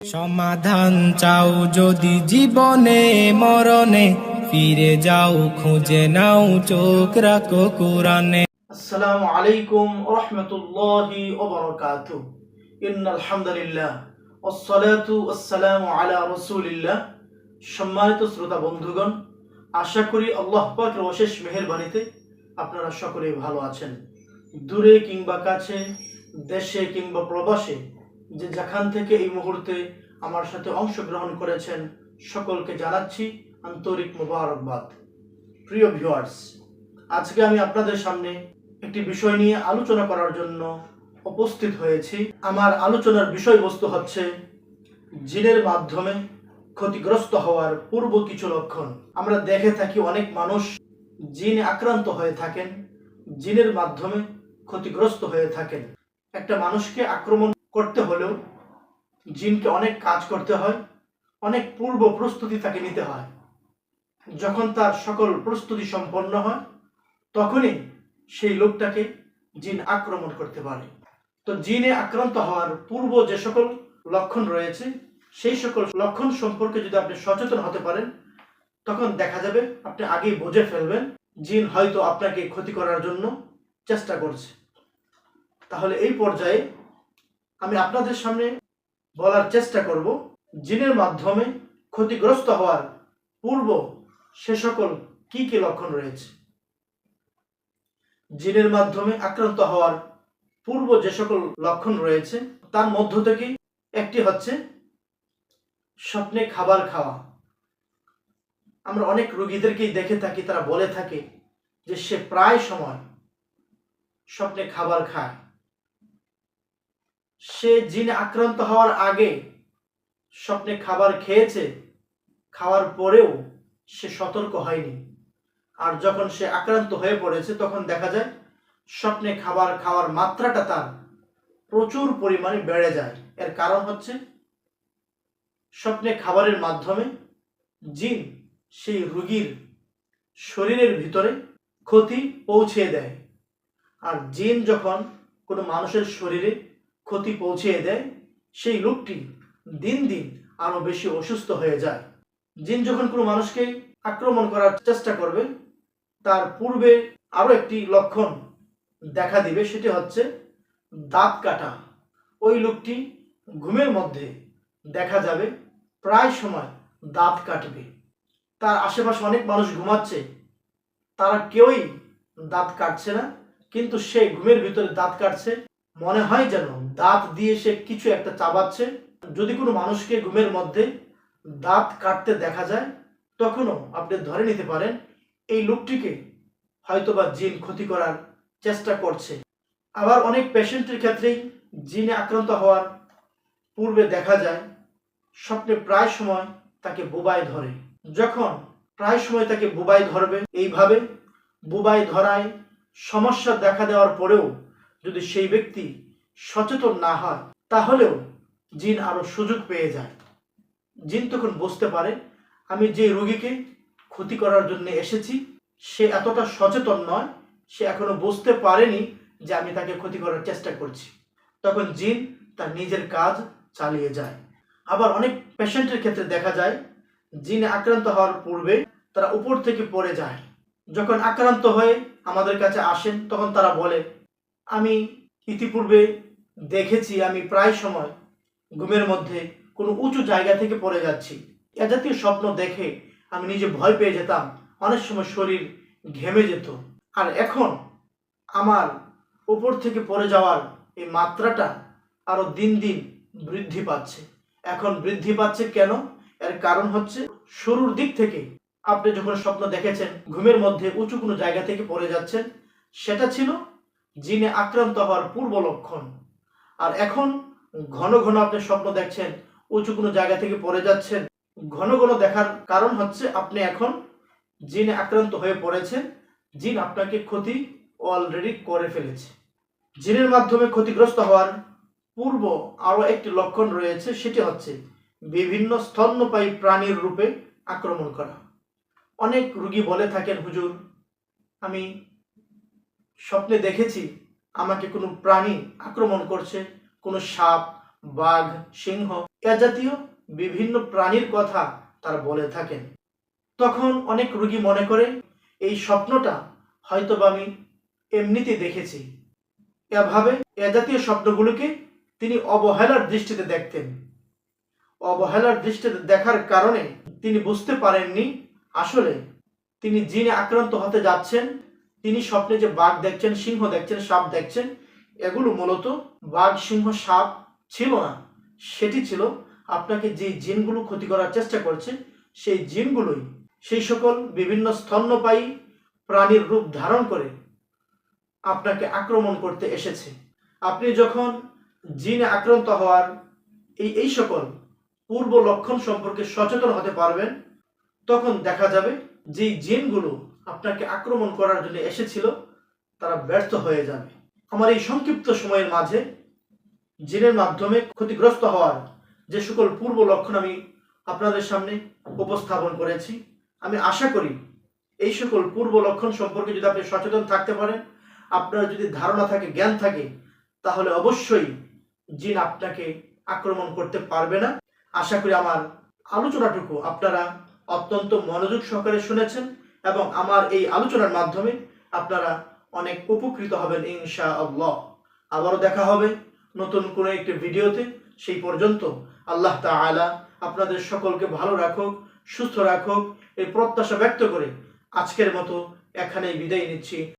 সমাধান চাও যদি জীবনে মরণে, ফিরে যাও খুঁজে নাও চোখ রাখো কোরআনে। আসসালামু আলাইকুম ওয়া রাহমাতুল্লাহি ওয়া বারাকাতুহু। ইন্নাল হামদুলিল্লাহ ওয়াসসালাতু ওয়াসসালামু আলা রাসূলিল্লাহ। সম্মানিত শ্রোতা বন্ধুগণ, আশা করি আল্লাহ পাকের অশেষ মেহেরবানিতে আপনারা সকলেই ভালো আছেন। দূরে কিংবা কাছে, দেশে কিংবা প্রবাসে, যে যেখান থেকে এই মুহূর্তে আমার সাথে অংশগ্রহণ করেছেন, সকলকে জানাচ্ছি আন্তরিক মোবারকবাদ। প্রিয় ভিউয়ার্স, আজকে আমি আপনাদের সামনে একটি বিষয় নিয়ে আলোচনা করার জন্য উপস্থিত হয়েছি। আমার আলোচনার বিষয়বস্তু হচ্ছে জিনের মাধ্যমে ক্ষতিগ্রস্ত হওয়ার পূর্ব কিছু লক্ষণ। আমরা দেখে থাকি অনেক মানুষ জিনে আক্রান্ত হয়ে থাকেন, জিনের মাধ্যমে ক্ষতিগ্রস্ত হয়ে থাকেন। একটা মানুষকে আক্রমণ করতে হলেও জিনকে অনেক কাজ করতে হয়, অনেক পূর্ব প্রস্তুতি তাকে নিতে হয়। যখন তার সকল প্রস্তুতি সম্পন্ন হয়, তখনই সেই লোকটাকে জিন আক্রমণ করতে পারে। তো জিনে আক্রান্ত হওয়ার পূর্ব যে সকল লক্ষণ রয়েছে, সেই সকল লক্ষণ সম্পর্কে যদি আপনি সচেতন হতে পারেন, তখন দেখা যাবে আপনি আগেই বুঝে ফেলবেন জিন হয়তো আপনাকে ক্ষতি করার জন্য চেষ্টা করছে। তাহলে এই পর্যায়ে আমি আপনাদের সামনে বলার চেষ্টা করব জিনের মাধ্যমে ক্ষতিগ্রস্ত হওয়ার পূর্ব সে সকল কি কি লক্ষণ রয়েছে। জিনের মাধ্যমে আক্রান্ত হওয়ার পূর্ব যে সকল লক্ষণ রয়েছে, তার মধ্য থেকে একটি হচ্ছে স্বপ্নে খাবার খাওয়া। আমরা অনেক রোগীদেরকেই দেখে থাকি, তারা বলে থাকে যে সে প্রায় সময় স্বপ্নে খাবার খায়। সে জিনে আক্রান্ত হওয়ার আগে স্বপ্নে খাবার খেয়েছে, খাওয়ার পরেও সে সতর্ক হয়নি। আর যখন সে আক্রান্ত হয়ে পড়েছে, তখন দেখা যায় স্বপ্নে খাবার খাওয়ার মাত্রাটা তার প্রচুর পরিমাণে বেড়ে যায়। এর কারণ হচ্ছে স্বপ্নে খাবারের মাধ্যমে জিন সেই রোগীর শরীরের ভিতরে ক্ষতি পৌঁছে দেয়। আর জিন যখন কোনো মানুষের শরীরে ক্ষতি পৌঁছে দেয়, সেই লোকটি দিন দিন আরো বেশি অসুস্থ হয়ে যায়। জিন যখন কোনো মানুষকে আক্রমণ করার চেষ্টা করবে, তার পূর্বে আরো একটি লক্ষণ দেখা দিবে, সেটি হচ্ছে দাঁত কাটা। ওই লোকটি ঘুমের মধ্যে দেখা যাবে প্রায় সময় দাঁত কাটবে। তার আশেপাশে অনেক মানুষ ঘুমাচ্ছে, তারা কেউই দাঁত কাটছে না, কিন্তু সে ঘুমের ভিতরে দাঁত কাটছে। মনে হয় যেন দাঁত দিয়ে সে কিছু একটা চাবাচ্ছে। যদি কোনো মানুষকে ঘুমের মধ্যে দাঁত কাটতে দেখা যায়, তখনও আপনি ধরে নিতে পারেন এই লোকটিকে হয়তোবা জিন ক্ষতি করার চেষ্টা করছে। আবার অনেক পেশেন্টের ক্ষেত্রেই জিনে আক্রান্ত হওয়ার পূর্বে দেখা যায় স্বপ্নে প্রায় সময় তাকে বুবাই ধরে। যখন প্রায় সময় তাকে বুবাই ধরবে, এইভাবে বুবাই ধরায় সমস্যা দেখা দেওয়ার পরেও যদি সেই ব্যক্তি সচেতন না হয়, তাহলেও জিন আরো সুযোগ পেয়ে যায়। জিন তখন বুঝতে পারে আমি যে রোগীকে ক্ষতি করার জন্য এসেছি, সে এতটা সচেতন নয়, সে এখনো বুঝতে পারেনি যে আমি তাকে ক্ষতি করার চেষ্টা করছি। তখন জিন তার নিজের কাজ চালিয়ে যায়। আবার অনেক পেশেন্টের ক্ষেত্রে দেখা যায় জিনে আক্রান্ত হওয়ার পূর্বে তারা উপর থেকে পড়ে যায়। যখন আক্রান্ত হয়ে আমাদের কাছে আসেন, তখন তারা বলে আমি ইতিপূর্বে দেখেছি আমি প্রায় সময় ঘুমের মধ্যে কোনো উঁচু জায়গা থেকে পড়ে যাচ্ছি। এ জাতীয় স্বপ্ন দেখে আমি নিজে ভয় পেয়ে যেতাম, অনেক সময় শরীর ঘেমে যেত। আর এখন আমার উপর থেকে পড়ে যাওয়ার এই মাত্রাটা আরো দিন দিন বৃদ্ধি পাচ্ছে। এখন বৃদ্ধি পাচ্ছে কেন? এর কারণ হচ্ছে শুরুর দিক থেকে আপনি যখন স্বপ্ন দেখেছেন ঘুমের মধ্যে উঁচু কোনো জায়গা থেকে পড়ে যাচ্ছেন, সেটা ছিল জিনে আক্রান্ত হওয়ার পূর্ব লক্ষণ। আর এখন ঘন ঘন আপনি স্বপ্ন দেখছেন উঁচু কোনো জায়গা থেকে পড়ে যাচ্ছেন, ঘন ঘন দেখার কারণ হচ্ছে আপনি এখন জিনে আক্রান্ত হয়ে পড়েছেন। জিন আপনাকে ক্ষতি অলরেডি করে ফেলেছে। জিনের মাধ্যমে ক্ষতিগ্রস্ত হওয়ার পূর্ব আরো একটি লক্ষণ রয়েছে, সেটি হচ্ছে বিভিন্ন স্তন্যপায়ী প্রাণীর রূপে আক্রমণ করা। অনেক রোগী বলে থাকেন, হুজুর আমি স্বপ্নে দেখেছি আমাকে কোনো প্রাণী আক্রমণ করছে, কোনো সাপ, বাঘ, সিংহ এ জাতীয় বিভিন্ন প্রাণীর কথা তারা বলে থাকেন। তখন অনেক রোগী মনে করে এই স্বপ্নটা হয়তোবা আমি এমনিতে দেখেছি। এভাবে এ জাতীয় স্বপ্নগুলোকে তিনি অবহেলার দৃষ্টিতে দেখতেন। অবহেলার দৃষ্টিতে দেখার কারণে তিনি বুঝতে পারেননি আসলে তিনি জিনে আক্রান্ত হতে যাচ্ছেন। তিনি স্বপ্নে যে বাঘ দেখছেন, সিংহ দেখছেন, সাপ দেখছেন, এগুলো মূলত বাঘ, সিংহ, সাপ ছিল না। সেটি ছিল আপনাকে যে জিনগুলো ক্ষতি করার চেষ্টা করছে, সেই জিনগুলোই সেই সকল বিভিন্ন স্তন্যপায়ী প্রাণীর রূপ ধারণ করে আপনাকে আক্রমণ করতে এসেছে। আপনি যখন জিনে আক্রান্ত হওয়ার এই সকল পূর্ব লক্ষণ সম্পর্কে সচেতন হতে পারবেন, তখন দেখা যাবে যে জিনগুলো আপনাকে আক্রমণ করার জন্য এসেছিল তারা ব্যর্থ হয়ে যাবে। আমার এই সংক্ষিপ্ত সময়ের মাঝে জিনের মাধ্যমে ক্ষতিগ্রস্ত হওয়ার যে সকল পূর্ব লক্ষণ আমি আপনাদের সামনে উপস্থাপন করেছি, আমি আশা করি এই সকল পূর্ব লক্ষণ সম্পর্কে যদি আপনি সচেতন থাকতে পারেন, আপনার যদি ধারণা থাকে, জ্ঞান থাকে, তাহলে অবশ্যই জিন আপনাকে আক্রমণ করতে পারবে না। আশা করি আমার আলোচনাটুকু আপনারা অত্যন্ত মনোযোগ সহকারে শুনেছেন এবং আমার এই আলোচনার মাধ্যমে আপনারা অনেক উপকৃত হবেন ইনশাআল্লাহ। আবারও দেখা হবে নতুন কোনো একটি ভিডিওতে। সেই পর্যন্ত আল্লাহ তাআলা আপনাদের সকলকে ভালো রাখুক, সুস্থ রাখুক, এই প্রত্যাশা ব্যক্ত করে আজকের মতো এখানেই বিদায় নিচ্ছি।